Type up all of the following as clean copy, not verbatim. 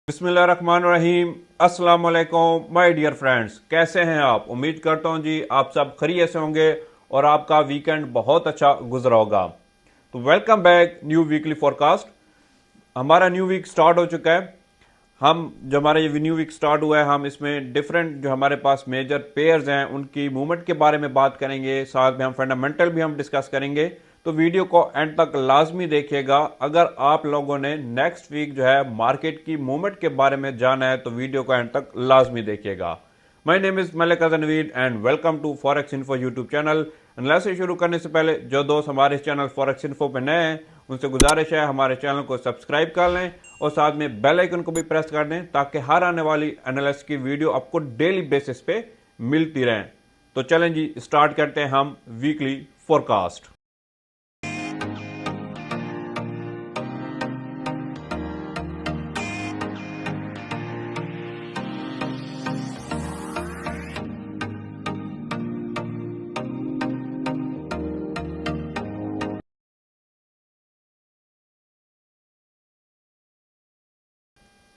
बिस्मिल्लाहिर्रहमानिर्रहीम। अस्सलाम वालेकुम माय डियर फ्रेंड्स, कैसे हैं आप? उम्मीद करता हूं जी आप सब खैरियत से होंगे और आपका वीकेंड बहुत अच्छा गुजरा होगा। तो welcome back new weekly forecast. हमारा न्यू वीक स्टार्ट हो चुका है। हम जो हमारा ये न्यू वीक स्टार्ट हुआ है, हम इसमें डिफरेंट जो हमारे पास मेजर पेयर्स हैं उनकी मूवमेंट के बारे में बात करेंगे, साथ में हम फंडामेंटल भी हम डिस्कस करेंगे। तो वीडियो को एंड तक लाजमी देखिएगा। अगर आप लोगों ने नेक्स्ट वीक जो है मार्केट की मूवमेंट के बारे में जाना है तो वीडियो को एंड तक लाजमी देखिएगा। My name is Malik Ajanveer and welcome to forex info YouTube channel. Analysis शुरू करने से पहले जो दोस्त हमारे चैनल फॉरेक्स इन्फो पे नए हैं उनसे गुजारिश है हमारे चैनल को सब्सक्राइब कर लें और साथ में बेल आइकन को भी प्रेस कर दें ताकि हर आने वाली एनालिसिस की वीडियो आपको डेली बेसिस पे मिलती रहे। तो चलें जी, स्टार्ट करते हैं हम वीकली फोरकास्ट।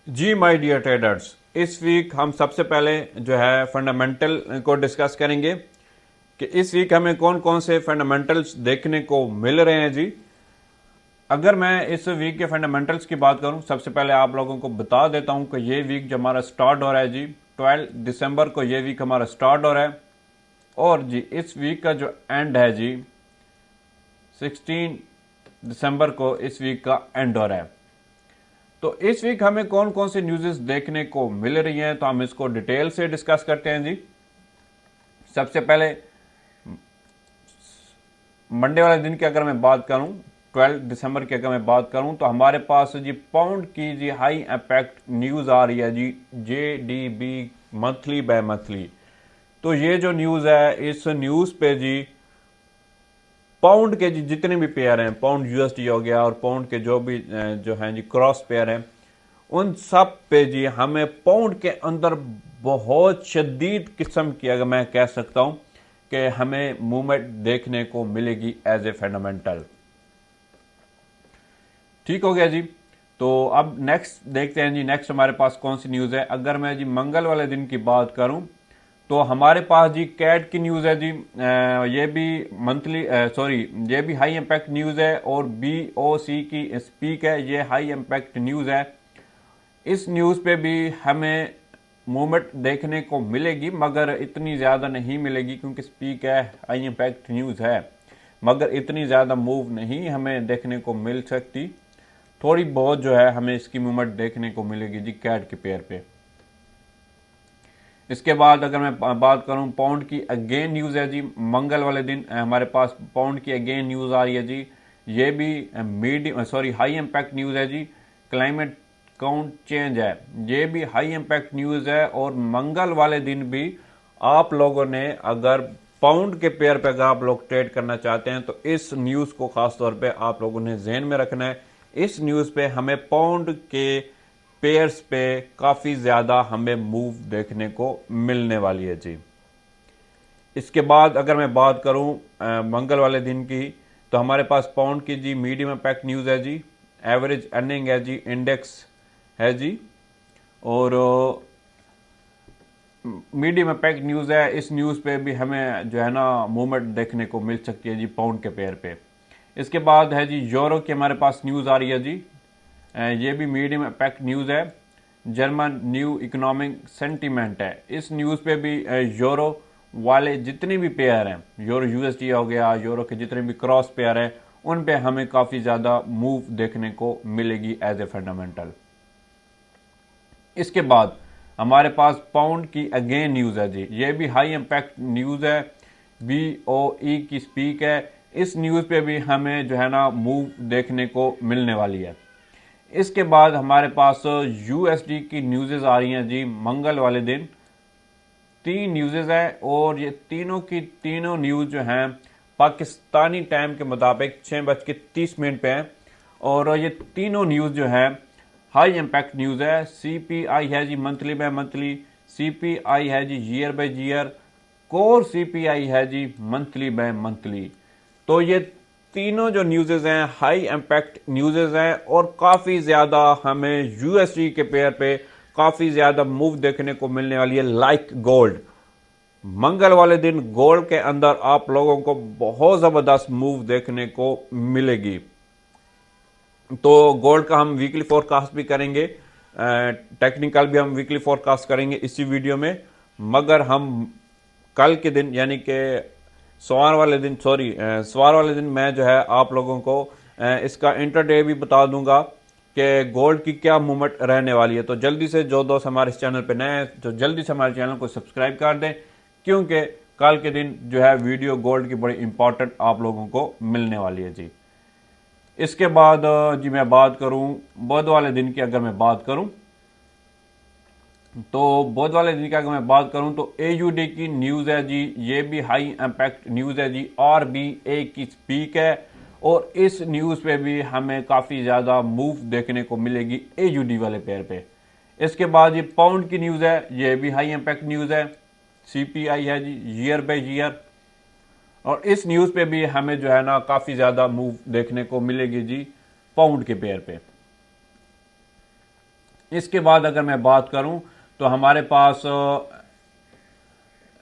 जी माय डियर ट्रेडर्स, इस वीक हम सबसे पहले जो है फंडामेंटल को डिस्कस करेंगे कि इस वीक हमें कौन कौन से फंडामेंटल्स देखने को मिल रहे हैं जी। अगर मैं इस वीक के फंडामेंटल्स की बात करूं, सबसे पहले आप लोगों को बता देता हूं कि ये वीक जो हमारा स्टार्ट हो रहा है जी 12 दिसंबर को ये वीक हमारा स्टार्ट हो रहा है और जी इस वीक का जो एंड है जी 16 दिसंबर को इस वीक का एंड हो रहा है। तो इस वीक हमें कौन कौन सी न्यूज़ देखने को मिल रही हैं तो हम इसको डिटेल से डिस्कस करते हैं जी। सबसे पहले मंडे वाले दिन की अगर मैं बात करूं, 12 दिसंबर की अगर मैं बात करूं तो हमारे पास जी पाउंड की जी हाई इंपैक्ट न्यूज़ आ रही है जी JDB मंथली बाय मंथली। तो ये जो न्यूज़ है, इस न्यूज़ पे जी पाउंड के जितने भी पेयर हैं, पाउंड USD हो गया और पाउंड के जो भी जो हैं जी क्रॉस पेयर हैं, उन सब पे जी हमें पाउंड के अंदर बहुत शदीद किस्म की, अगर मैं कह सकता हूं कि हमें मूवमेंट देखने को मिलेगी एज ए फंडामेंटल। ठीक हो गया जी। तो अब नेक्स्ट देखते हैं जी, नेक्स्ट हमारे पास कौन सी न्यूज़ है। अगर मैं जी मंगल वाले दिन की बात करूं तो हमारे पास जी कैट की न्यूज़ है जी। ये भी मंथली सॉरी ये भी हाई इंपैक्ट न्यूज़ है और BOC की स्पीक है, ये हाई इंपैक्ट न्यूज़ है। इस न्यूज़ पे भी हमें मूवमेंट देखने को मिलेगी मगर इतनी ज़्यादा नहीं मिलेगी क्योंकि स्पीक है, हाई इंपैक्ट न्यूज़ है, मगर इतनी ज़्यादा मूव नहीं हमें देखने को मिल सकती। थोड़ी बहुत जो है हमें इसकी मूवमेंट देखने को मिलेगी जी कैट के पेयर पे। इसके बाद अगर मैं बात करूं पाउंड की, अगेन न्यूज़ है जी मंगल वाले दिन हमारे पास पाउंड की अगेन न्यूज़ आ रही है जी। ये भी medium sorry high impact news है जी। क्लाइमेट काउंट चेंज है, ये भी हाई इंपैक्ट न्यूज़ है और मंगल वाले दिन भी आप लोगों ने अगर पाउंड के पेयर पे अगर आप लोग ट्रेड करना चाहते हैं तो इस न्यूज़ को खास तौर पे आप लोगों ने जहन में रखना है। इस न्यूज़ पे हमें पाउंड के पेयर्स पे काफ़ी ज़्यादा हमें मूव देखने को मिलने वाली है जी। इसके बाद अगर मैं बात करूं मंगल वाले दिन की तो हमारे पास पाउंड की जी मीडियम इंपैक्ट न्यूज़ है जी, एवरेज अर्निंग है जी, इंडेक्स है जी और मीडियम इंपैक्ट न्यूज़ है। इस न्यूज़ पे भी हमें जो है ना मूवमेंट देखने को मिल सकती है जी पाउंड के पेयर पे। इसके बाद है जी यूरो की हमारे पास न्यूज़ आ रही है जी। ये भी मीडियम इंपैक्ट न्यूज़ है। जर्मन न्यू इकोनॉमिक सेंटीमेंट है। इस न्यूज़ पे भी यूरो वाले जितने भी पेयर हैं, यूरो USD हो गया, यूरो के जितने भी क्रॉस पेयर हैं, उन पे हमें काफ़ी ज़्यादा मूव देखने को मिलेगी एज ए फंडामेंटल। इसके बाद हमारे पास पाउंड की अगेन न्यूज़ है जी, ये भी हाई इंपैक्ट न्यूज़ है, BOE की स्पीक है। इस न्यूज़ पे भी हमें जो है ना मूव देखने को मिलने वाली है। इसके बाद हमारे पास USD की न्यूज़ेज आ रही हैं जी मंगल वाले दिन। 3 न्यूज़ेज हैं और ये तीनों की तीनों न्यूज़ जो हैं पाकिस्तानी टाइम के मुताबिक 6:30 पे हैं और ये तीनों न्यूज़ जो है हाई इंपैक्ट न्यूज़ है। CPI है जी मंथली बाय मंथली, CPI है जी year by year, core CPI है जी मंथली बाय मंथली। तो ये तीनों जो न्यूज़ेज हैं हाई इम्पैक्ट न्यूज़ेज हैं और काफ़ी ज़्यादा हमें यूएसडी के पेयर पे काफ़ी ज़्यादा मूव देखने को मिलने वाली है लाइक गोल्ड। मंगल वाले दिन गोल्ड के अंदर आप लोगों को बहुत ज़बरदस्त मूव देखने को मिलेगी। तो गोल्ड का हम वीकली फोरकास्ट भी करेंगे, टेक्निकल भी हम वीकली फोरकास्ट करेंगे इसी वीडियो में। मगर हम कल के दिन यानी कि सवार वाले दिन मैं जो है आप लोगों को इसका इंटरडे भी बता दूंगा कि गोल्ड की क्या मूवमेंट रहने वाली है। तो जल्दी से जो दोस्त हमारे इस चैनल पे नए हैं तो जल्दी से हमारे चैनल को सब्सक्राइब कर दें, क्योंकि कल के दिन जो है वीडियो गोल्ड की बड़ी इंपॉर्टेंट आप लोगों को मिलने वाली है जी। इसके बाद जी मैं बात करूं बुध वाले दिन की, अगर मैं बात करूं तो बुध वाले दिन की अगर मैं बात करूं तो एयूडी की न्यूज़ है जी, ये भी हाई इम्पैक्ट न्यूज़ है जी। आरबीए की स्पीक है और इस न्यूज़ पे भी हमें काफ़ी ज़्यादा मूव देखने को मिलेगी एयूडी वाले पेयर पे। इसके बाद ये पाउंड की न्यूज़ है, ये भी हाई इम्पैक्ट न्यूज़ है। सीपीआई है जी, ईयर बाय ईयर, और इस न्यूज़ पे भी हमें जो है ना काफ़ी ज़्यादा मूव देखने को मिलेगी जी पाउंड के पेयर पे। इसके बाद अगर मैं बात करूं तो हमारे पास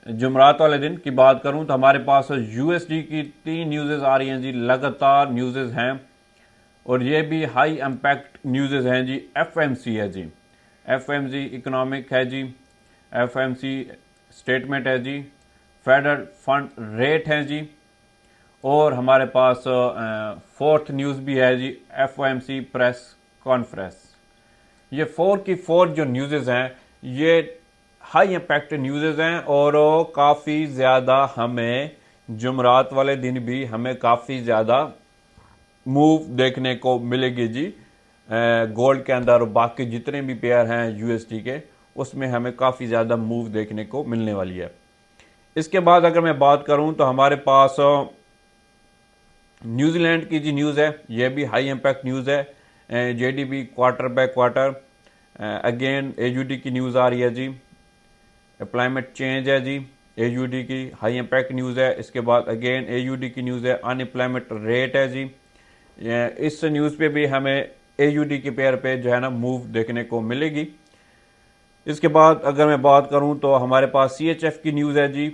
जुमरात वाले दिन की बात करूं तो हमारे पास यूएसडी की 3 न्यूज़ेज आ रही हैं जी, लगातार न्यूज़ेज हैं और ये भी हाई इम्पैक्ट न्यूज़ेज हैं जी। एफएमसी है जी, एफएमसी इकोनॉमिक है जी, एफएमसी स्टेटमेंट है जी, फेडरल फंड रेट है जी, और हमारे पास फोर्थ न्यूज़ भी है जी, एफओएमसी प्रेस कॉन्फ्रेंस। ये 4 की 4 जो न्यूज़ेज हैं ये हाई इम्पैक्ट न्यूज़ेज हैं और काफ़ी ज़्यादा हमें जुमरात वाले दिन भी हमें काफ़ी ज़्यादा मूव देखने को मिलेगी जी गोल्ड के अंदर। और बाकी जितने भी पेयर हैं यूएसडी के उसमें हमें काफ़ी ज़्यादा मूव देखने को मिलने वाली है। इसके बाद अगर मैं बात करूं तो हमारे पास न्यूजीलैंड की जी न्यूज़ है, ये भी हाई इम्पैक्ट न्यूज़ है। JDP quarter by quarter, again AUD की न्यूज़ आ रही है जी। एम्प्लॉयमेंट चेंज है जी, एयूडी की हाई इम्पैक्ट न्यूज़ है। इसके बाद अगेन एयूडी की न्यूज़ है, अनएम्प्लॉयमेंट रेट है जी। इस न्यूज़ पे भी हमें एयूडी के पेयर पे जो है ना मूव देखने को मिलेगी। इसके बाद अगर मैं बात करूं तो हमारे पास सीएचएफ की न्यूज़ है जी,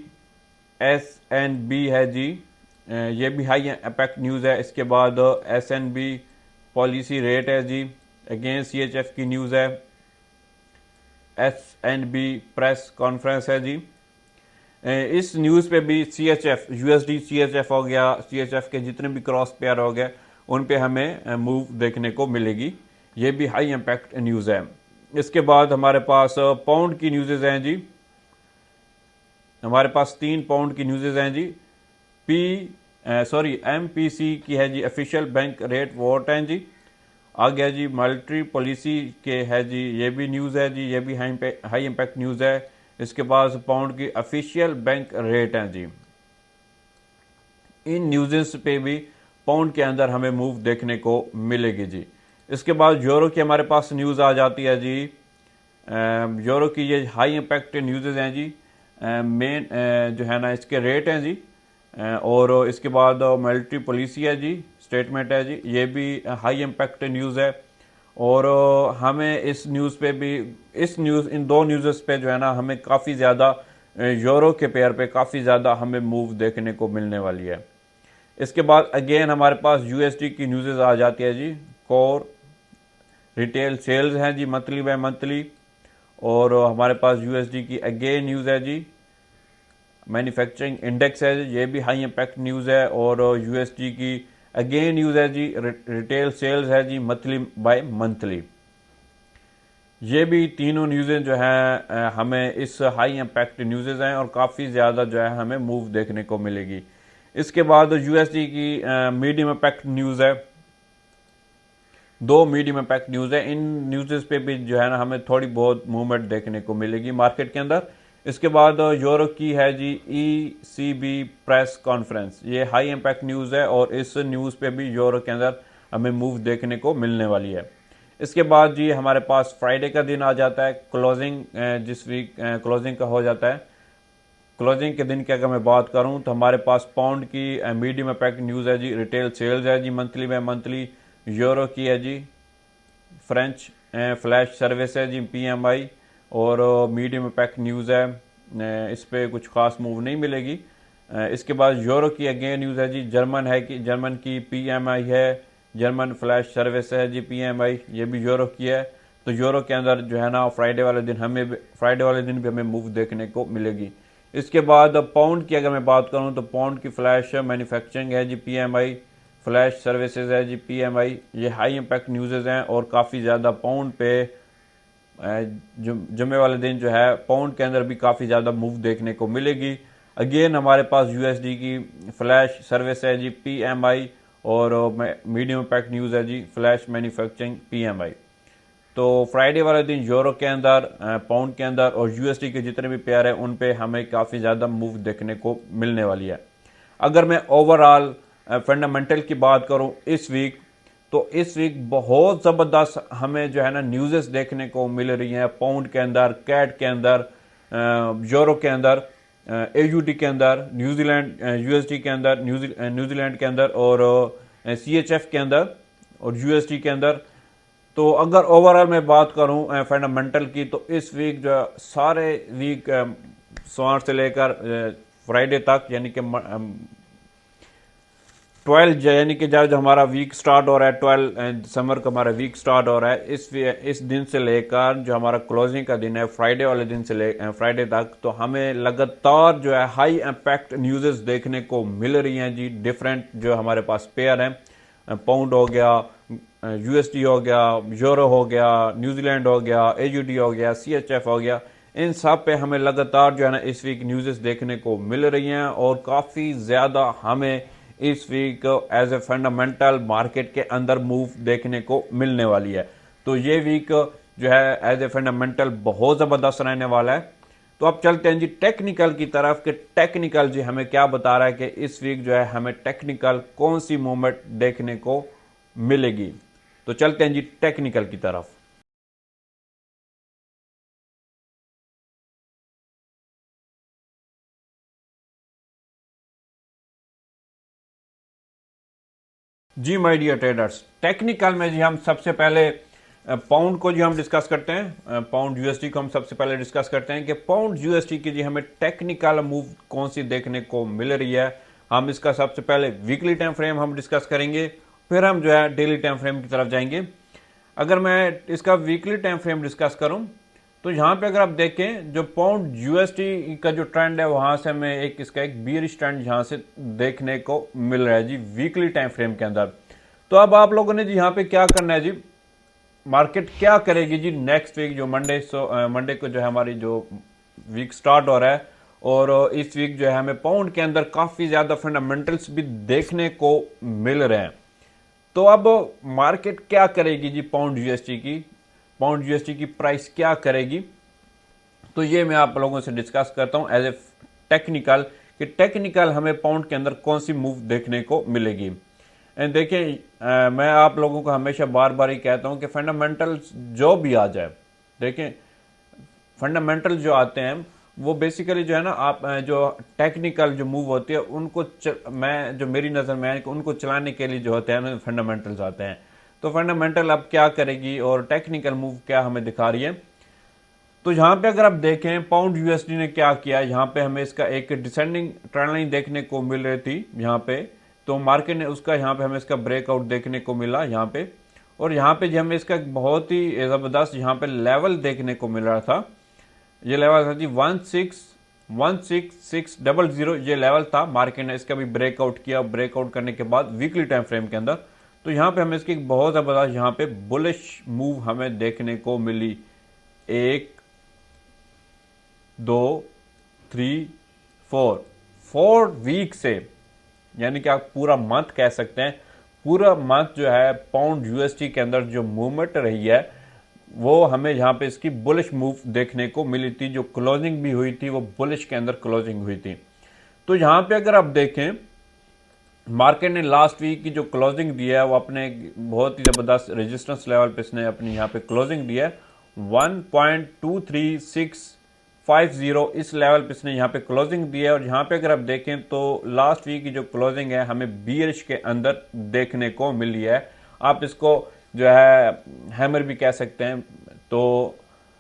एसएनबी है जी, ये भी हाई इम्पैक्ट न्यूज़ है। इसके बाद एसएनबी पॉलिसी रेट है जी, अगेन सीएचएफ की न्यूज़ है। एसएनबी प्रेस कॉन्फ्रेंस है जी। इस न्यूज़ पे भी सीएचएफ यूएसडी सीएचएफ हो गया, सीएचएफ के जितने भी क्रॉस पेयर हो गए उन पे हमें मूव देखने को मिलेगी, ये भी हाई इम्पैक्ट न्यूज़ है। इसके बाद हमारे पास पाउंड की न्यूज़ेज हैं जी, हमारे पास 3 पाउंड की न्यूज़ेज हैं जी। एमपीसी की है जी, ऑफिशियल बैंक रेट वोट हैं जी। आ गया जी मॉनेटरी पॉलिसी के है जी, ये भी न्यूज़ है जी, ये भी हाई इम्पैक्ट न्यूज़ है। इसके बाद पाउंड की ऑफिशियल बैंक रेट हैं जी। इन न्यूज़ पे भी पाउंड के अंदर हमें मूव देखने को मिलेगी जी। इसके बाद यूरो की हमारे पास न्यूज़ आ जाती है जी। यूरो की ये हाई इम्पैक्ट न्यूज़ हैं जी, मेन जो है ना इसके रेट हैं जी। और इसके बाद मॉनेटरी पॉलिसी है जी, स्टेटमेंट है जी, ये भी हाई इम्पैक्ट न्यूज़ है। और हमें इस न्यूज़ पे भी इन 2 न्यूज़ पे जो है ना हमें काफ़ी ज़्यादा यूरो के पेयर पे काफ़ी ज़्यादा हमें मूव देखने को मिलने वाली है। इसके बाद अगेन हमारे पास यूएसडी की न्यूज़ आ जाती है जी। कोर रिटेल सेल्स हैं जी, मंथली बाय मंथली। और हमारे पास यूएसडी की अगेन न्यूज़ है जी। मैन्युफैक्चरिंग इंडेक्स है, ये भी हाई इम्पैक्ट न्यूज़ है। और यूएसडी की अगेन न्यूज़ है जी, रिटेल सेल्स है जी, मंथली बाय मंथली। ये भी तीनों न्यूज़ें जो हैं हमें इस हाई इम्पैक्ट न्यूज़ेज हैं और काफ़ी ज़्यादा जो है हमें मूव देखने को मिलेगी। इसके बाद यूएसडी की मीडियम इम्पैक्ट न्यूज़ है, 2 मीडियम इम्पैक्ट न्यूज़ है। इन न्यूज़ पे भी जो है ना हमें थोड़ी बहुत मूवमेंट देखने को मिलेगी मार्केट के अंदर। इसके बाद यूरो की है जी ईसीबी प्रेस कॉन्फ्रेंस, ये हाई इम्पैक्ट न्यूज़ है और इस न्यूज़ पे भी यूरो के अंदर हमें मूव देखने को मिलने वाली है। इसके बाद जी हमारे पास फ्राइडे का दिन आ जाता है, क्लोजिंग जिस वीक क्लोजिंग का हो जाता है, क्लोजिंग के दिन की अगर मैं बात करूं तो हमारे पास पाउंड की मीडियम इम्पैक्ट न्यूज़ है जी, रिटेल सेल्स है जी मंथली में मंथली, यूरो की है जी, फ्रेंच फ्लैश सर्विस है जी पीएमआई, और मीडियम इम्पैक्ट न्यूज़ है, इस पर कुछ खास मूव नहीं मिलेगी। इसके बाद यूरो की अगेन न्यूज़ है जी, जर्मन है कि जर्मन की पीएमआई है, जर्मन फ्लैश सर्विस है जी पीएमआई, ये भी यूरो की है। तो यूरो के अंदर जो है ना फ्राइडे वाले दिन भी हमें मूव देखने को मिलेगी। इसके बाद पाउंड की अगर मैं बात करूं तो पाउंड की फ्लैश मैन्युफैक्चरिंग है जी पीएमआई, फ्लैश सर्विसेज है जी पीएमआई, ये हाई इम्पैक्ट न्यूज़ हैं और काफ़ी ज़्यादा पाउंड पे जुम्मे वाले दिन जो है पाउंड के अंदर भी काफ़ी ज़्यादा मूव देखने को मिलेगी। अगेन हमारे पास यूएसडी की फ्लैश सर्विस है जी पीएमआई, और मीडियम इम्पैक्ट न्यूज़ है जी फ्लैश मैन्युफैक्चरिंग पीएमआई। तो फ्राइडे वाले दिन यूरो के अंदर, पाउंड के अंदर और यूएसडी के जितने भी पेयर हैं उन पे हमें काफ़ी ज़्यादा मूव देखने को मिलने वाली है। अगर मैं ओवरऑल फंडामेंटल की बात करूं इस वीक, तो इस वीक बहुत ज़बरदस्त हमें जो है ना न्यूज़ेस देखने को मिल रही हैं। पाउंड के अंदर, कैट के अंदर, यूरो के अंदर, एयूडी के अंदर, न्यूजीलैंड यूएसडी के अंदर, न्यूजीलैंड के अंदर, और सीएचएफ के अंदर और यूएसडी के अंदर। तो अगर ओवरऑल मैं बात करूं फंडामेंटल की, तो इस वीक जो सारे वीक सोमवार से लेकर फ्राइडे तक, यानी कि 12 यानी कि जो हमारा वीक स्टार्ट हो रहा है, 12 दिसंबर को हमारा वीक स्टार्ट हो रहा है, इस दिन से लेकर जो हमारा क्लोजिंग का दिन है फ्राइडे वाले दिन से फ्राइडे तक, तो हमें लगातार जो है हाई इम्पैक्ट न्यूज़ देखने को मिल रही हैं जी। डिफरेंट जो हमारे पास पेयर हैं, पाउंड हो गया, यूएसडी हो गया, यूरो हो गया, न्यूजीलैंड हो गया, एयूडी हो गया, सीएचएफ हो गया, इन सब पे हमें लगातार जो है ना इस वीक न्यूज़ देखने को मिल रही हैं और काफ़ी ज़्यादा हमें इस week as a fundamental market के अंदर मूव देखने को मिलने वाली है। तो ये वीक जो है एज ए फंडामेंटल बहुत ज़बरदस्त रहने वाला है। तो अब चलते हैं जी टेक्निकल की तरफ कि टेक्निकल जी हमें क्या बता रहा है कि इस वीक जो है हमें टेक्निकल कौन सी मूवमेंट देखने को मिलेगी। तो चलते हैं जी टेक्निकल की तरफ। जी माय डियर ट्रेडर्स, टेक्निकल में जी हम सबसे पहले पाउंड को जी हम डिस्कस करते हैं। पाउंड यूएसडी को हम सबसे पहले डिस्कस करते हैं कि पाउंड यूएसडी की जी हमें टेक्निकल मूव कौन सी देखने को मिल रही है। हम इसका सबसे पहले वीकली टाइम फ्रेम हम डिस्कस करेंगे, फिर हम जो है डेली टाइम फ्रेम की तरफ जाएंगे। अगर मैं इसका वीकली टाइम फ्रेम डिस्कस करूं तो यहाँ पे अगर आप देखें जो पाउंड यूएसडी का जो ट्रेंड है वहां से हमें इसका एक बियरिश ट्रेंड यहाँ से देखने को मिल रहा है जी वीकली टाइम फ्रेम के अंदर। तो अब आप लोगों ने जी यहाँ पे क्या करना है जी, मार्केट क्या करेगी जी नेक्स्ट वीक जो मंडे को जो है हमारी जो वीक स्टार्ट हो रहा है, और इस वीक जो है हमें पाउंड के अंदर काफी ज्यादा फंडामेंटल्स भी देखने को मिल रहे हैं। तो अब मार्केट क्या करेगी जी पाउंड यूएसडी की प्राइस क्या करेगी, तो ये मैं आप लोगों से डिस्कस करता हूं एज ए टेक्निकल कि टेक्निकल हमें पाउंड के अंदर कौन सी मूव देखने को मिलेगी। एंड देखें, मैं आप लोगों को हमेशा बार बार ही कहता हूं कि फंडामेंटल्स जो भी आ जाए, देखें फंडामेंटल जो आते हैं वो बेसिकली जो है ना आप जो टेक्निकल जो मूव होती है उनको मैं जो मेरी नज़र में है कि उनको चलाने के लिए जो होते हैं फंडामेंटल्स आते हैं। तो फंडामेंटल अब क्या करेगी और टेक्निकल मूव क्या हमें दिखा रही है। तो यहाँ पे अगर आप देखें पाउंड यूएसडी ने क्या किया, यहाँ पे हमें इसका एक डिसेंडिंग ट्रेंड लाइन देखने को मिल रही थी यहाँ पे, तो मार्केट ने उसका यहाँ पे हमें इसका ब्रेकआउट देखने को मिला यहाँ पे, और यहाँ पे हमें इसका बहुत ही जबरदस्त यहाँ पे लेवल देखने को मिल रहा था। ये लेवल था जी 16600, ये लेवल था। मार्केट ने इसका भी ब्रेकआउट किया, ब्रेकआउट करने के बाद वीकली टाइम फ्रेम के अंदर तो यहाँ पे हमें इसकी बहुत जबरदस्त यहाँ पे बुलिश मूव हमें देखने को मिली। 1 2 3 4 वीक से, यानी कि आप पूरा मंथ कह सकते हैं, पूरा मंथ जो है पाउंड यूएसडी के अंदर जो मूवमेंट रही है वो हमें यहाँ पे इसकी बुलिश मूव देखने को मिली थी। जो क्लोजिंग भी हुई थी वो बुलिश के अंदर क्लोजिंग हुई थी। तो यहाँ पे अगर आप देखें मार्केट ने लास्ट वीक की जो क्लोजिंग दी है वो अपने बहुत ही जबरदस्त रेजिस्टेंस लेवल पे इसने अपनी यहाँ पे क्लोजिंग दी है 1.236 50 इस लेवल पे इसने यहाँ पे क्लोजिंग दी है। और यहाँ पे अगर आप देखें तो लास्ट वीक की जो क्लोजिंग है हमें बीयरिश के अंदर देखने को मिली है। आप इसको जो है हैमर भी कह सकते हैं, तो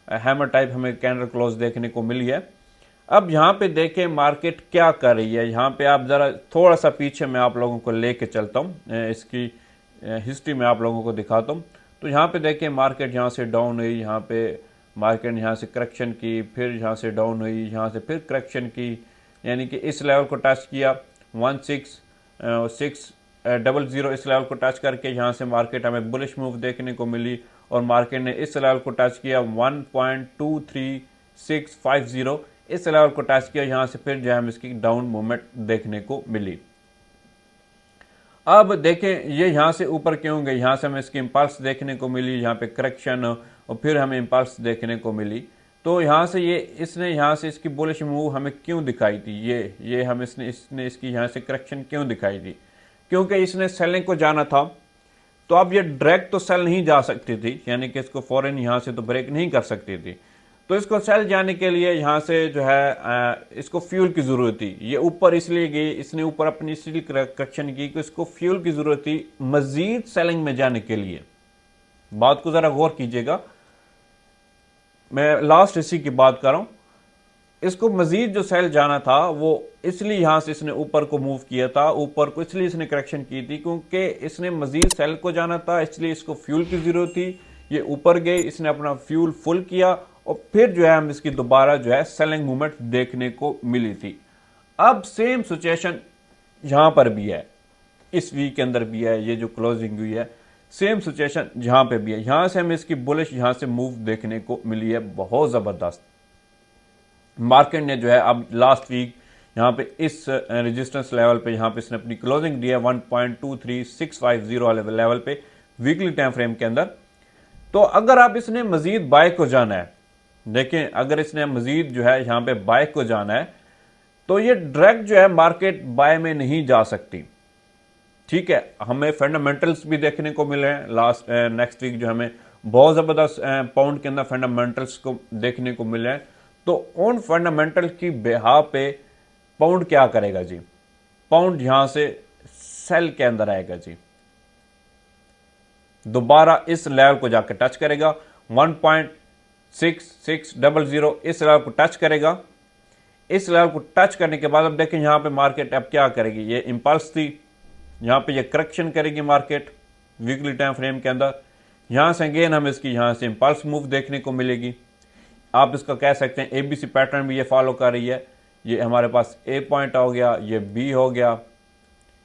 हैमर टाइप हमें कैंडल क्लोज देखने को मिली है। अब यहाँ पे देखें मार्केट क्या कर रही है। यहाँ पे आप जरा थोड़ा सा पीछे मैं आप लोगों को लेके चलता हूँ, इसकी हिस्ट्री में आप लोगों को दिखाता हूँ। तो यहाँ पे देखें मार्केट यहाँ से डाउन हुई, यहाँ पे मार्केट यहाँ से करेक्शन की, फिर यहाँ से डाउन हुई, यहाँ से फिर करेक्शन की, यानी कि इस लेवल को टच किया 16600 इस लेवल को टच करके यहाँ से मार्केट हमें बुलिश मूव देखने को मिली। और मार्केट ने इस लेवल को टच किया 1.23650 इस लेवल को टच किया, यहाँ से फिर जो है हमें इसकी डाउन मूवमेंट देखने को मिली। अब देखें ये यहाँ से ऊपर क्यों गई, यहाँ से हमें इसकी इम्पल्स देखने को मिली, यहाँ पे करेक्शन और फिर हमें इम्पल्स देखने को मिली। तो यहाँ से इसने यहाँ से इसकी बुलिश मूव हमें क्यों दिखाई थी, ये हम इसने इसकी यहाँ से करेक्शन क्यों दिखाई थी, क्योंकि इसने सेलिंग को जाना था। तो अब ये डायरेक्ट तो सेल नहीं जा सकती थी, यानी कि इसको फौरन यहाँ से तो ब्रेक नहीं कर सकती थी। तो इसको सेल जाने के लिए यहाँ से जो है इसको फ्यूल की जरूरत थी। ये ऊपर इसलिए गई, इसने ऊपर अपनी इसलिए करेक्शन की कि इसको फ्यूल की जरूरत थी मजीद सेलिंग में जाने के लिए। बात को जरा गौर कीजिएगा, मैं लास्ट इसी की बात कर रहा हूं। इसको मजीद जो सेल जाना था वो इसलिए यहां से इसने ऊपर को मूव किया था, ऊपर को इसलिए इसने करेक्शन की थी क्योंकि इसने मजीद सेल को जाना था, इसलिए इसको फ्यूल की जरूरत थी। ये ऊपर गए, इसने अपना फ्यूल फुल किया और फिर जो है हम इसकी दोबारा जो है सेलिंग मूवमेंट देखने को मिली थी। अब सेम सिचुएशन यहां पर भी है, इस वीक के अंदर भी है, ये जो क्लोजिंग हुई है सेम सिचुएशन यहां पे भी है। यहां से हमें इसकी बुलिश यहां से मूव देखने को मिली है बहुत जबरदस्त। मार्केट ने जो है अब लास्ट वीक यहां पे इस रेजिस्टेंस लेवल पे यहां पे इसने अपनी क्लोजिंग दी है 1.23650 वाले लेवल पे वीकली टाइम फ्रेम के अंदर। तो अगर आप इसने मजीद बाय को जाना है, देखें अगर इसने मजीद जो है यहां पे बाय को जाना है तो ये डायरेक्ट जो है मार्केट बाय में नहीं जा सकती। ठीक है, हमें फंडामेंटल्स भी देखने को मिले हैं लास्ट नेक्स्ट वीक जो हमें बहुत जबरदस्त पाउंड के अंदर फंडामेंटल्स को देखने को मिले हैं। तो उन फंडामेंटल की बेहा पे पाउंड क्या करेगा जी, पाउंड यहां से सेल के अंदर आएगा जी, दोबारा इस लेवल को जाकर टच करेगा 1.6600 इस लेवल को टच करेगा। इस लेवल को टच करने के बाद अब देखें यहां पे मार्केट अब क्या करेगी, ये इंपल्स थी, यहां पे ये करेक्शन करेगी मार्केट वीकली टाइम फ्रेम के अंदर। यहां से अगेन हम इसकी यहां से इंपल्स मूव देखने को मिलेगी। आप इसका कह सकते हैं एबीसी पैटर्न भी ये फॉलो कर रही है। ये हमारे पास ए पॉइंट हो गया, ये बी हो गया,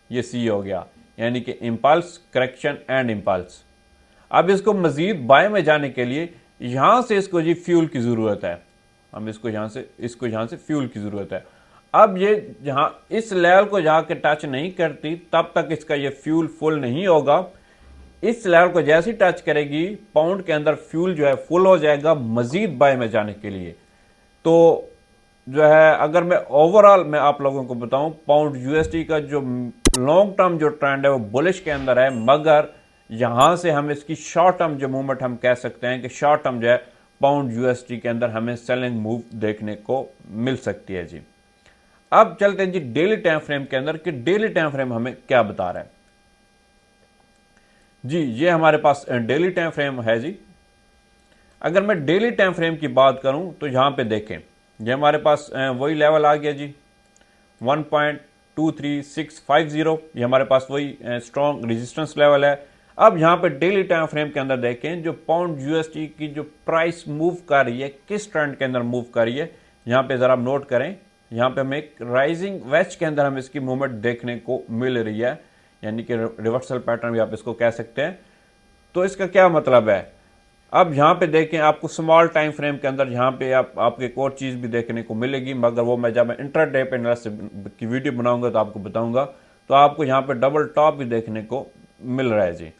ये सी हो गया, यानी कि इंपल्स करेक्शन एंड इंपल्स। अब इसको मजीद बाय में जाने के लिए यहां से इसको जी फ्यूल की जरूरत है, हम इसको यहां से फ्यूल की जरूरत है। अब ये जहां इस लेवल को जाके टच नहीं करती तब तक इसका ये फ्यूल फुल नहीं होगा। इस लेवल को जैसे ही टच करेगी पाउंड के अंदर फ्यूल जो है फुल हो जाएगा मजीद बाय में जाने के लिए। तो जो है अगर मैं ओवरऑल मैं आप लोगों को बताऊं पाउंड यूएसडी का जो लॉन्ग टर्म जो ट्रेंड है वो बुलिश के अंदर है, मगर यहां से हम इसकी शॉर्ट टर्म जो मूवमेंट हम कह सकते हैं कि शॉर्ट टर्म जो है पाउंड यूएसडी के अंदर हमें सेलिंग मूव देखने को मिल सकती है जी। अब चलते हैं जी डेली टाइम फ्रेम के अंदर कि डेली टाइम फ्रेम हमें क्या बता रहा है जी। ये हमारे पास डेली टाइम फ्रेम है जी। अगर मैं डेली टाइम फ्रेम की बात करूं तो यहां पे देखें ये हमारे पास वही लेवल आ गया जी 1.23650, ये हमारे पास वही स्ट्रॉन्ग रेजिस्टेंस लेवल है। अब यहां पे डेली टाइम फ्रेम के अंदर देखें जो पाउंड यूएसडी की जो प्राइस मूव कर रही है किस ट्रेंड के अंदर मूव कर रही है, यहां पे जरा नोट करें। यहां पे हमें एक राइजिंग वेज के अंदर हम इसकी मूवमेंट देखने को मिल रही है, यानी कि रिवर्सल पैटर्न भी आप इसको कह सकते हैं। तो इसका क्या मतलब है, अब यहां पे देखें आपको स्मॉल टाइम फ्रेम के अंदर यहां पे आपको एक और चीज भी देखने को मिलेगी, मगर वो मैं जब मैं इंट्राडे पे एनालिसिस की वीडियो बनाऊंगा तो आपको बताऊंगा। तो आपको यहां पे डबल टॉप भी देखने को मिल रहा है जी।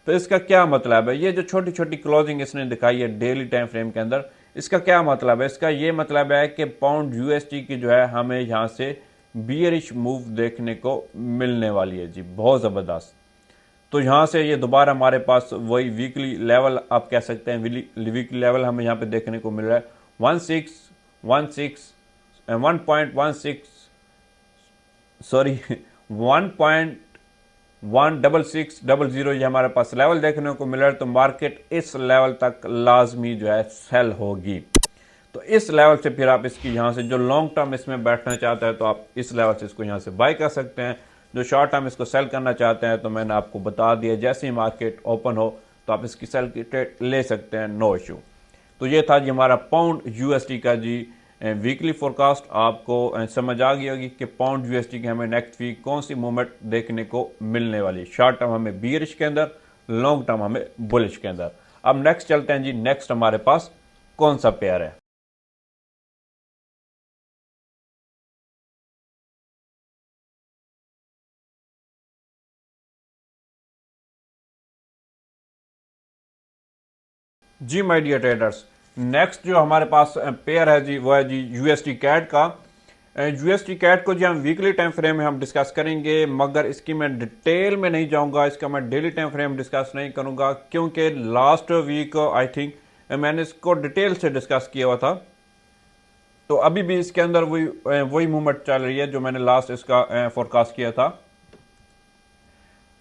तो इसका क्या मतलब है, ये जो छोटी छोटी क्लोजिंग इसने दिखाई है डेली टाइम फ्रेम के अंदर, इसका क्या मतलब है, इसका ये मतलब है कि पाउंड यूएसडी की जो है हमें यहां से बियरिश मूव देखने को मिलने वाली है जी, बहुत जबरदस्त। तो यहां से ये दोबारा हमारे पास वही वीकली लेवल आप कह सकते हैं, वीकली लेवल हमें यहां पे देखने को मिल रहा है 1.1600 ये हमारे पास लेवल देखने को मिल रहा है। तो मार्केट इस लेवल तक लाजमी जो है सेल होगी। तो इस लेवल से फिर आप इसकी यहाँ से जो लॉन्ग टर्म इसमें बैठना चाहते हैं तो आप इस लेवल से इसको यहाँ से बाय कर सकते हैं। जो शॉर्ट टर्म इसको सेल करना चाहते हैं तो मैंने आपको बता दिया, जैसे ही मार्केट ओपन हो तो आप इसकी सेल की ट्रेड ले सकते हैं, नो इशू। तो ये था जी हमारा पाउंड यूएसडी का जी वीकली फोरकास्ट। आपको समझ आ गई होगी कि पाउंड यूएसडी की हमें नेक्स्ट वीक कौन सी मूवमेंट देखने को मिलने वाली। शॉर्ट टर्म हमें बियरिश के अंदर, लॉन्ग टर्म हमें बुलिश के अंदर। अब नेक्स्ट चलते हैं जी, नेक्स्ट हमारे पास कौन सा पेयर है। जी माय डियर ट्रेडर्स, नेक्स्ट जो हमारे पास पेयर है जी वो है जी यूएसडी कैड का। यूएसडी कैड को जी हम वीकली टाइम फ्रेम में हम डिस्कस करेंगे, मगर इसकी मैं डिटेल में नहीं जाऊंगा। इसका मैं डेली टाइम फ्रेम डिस्कस नहीं करूंगा क्योंकि लास्ट वीक आई थिंक मैंने इसको डिटेल से डिस्कस किया हुआ था। तो अभी भी इसके अंदर वही मूवमेंट चल रही है जो मैंने लास्ट इसका फोरकास्ट किया था।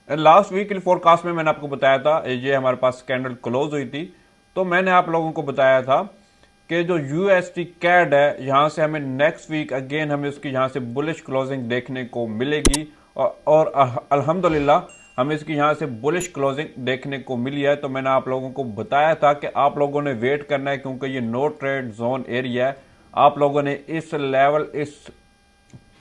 लास्ट वीकली फोरकास्ट में मैंने आपको बताया था ये हमारे पास कैंडल क्लोज हुई थी। तो मैंने आप लोगों को बताया था कि जो यूएसडी कैड है यहाँ से हमें नेक्स्ट वीक अगेन हमें उसकी यहाँ से बुलिश क्लोजिंग देखने को मिलेगी और अल्हम्दुलिल्लाह हमें इसकी यहाँ से बुलिश क्लोजिंग देखने को मिली है। तो मैंने आप लोगों को बताया था कि आप लोगों ने वेट करना है क्योंकि ये नो ट्रेड जोन एरिया है। आप लोगों ने इस लेवल, इस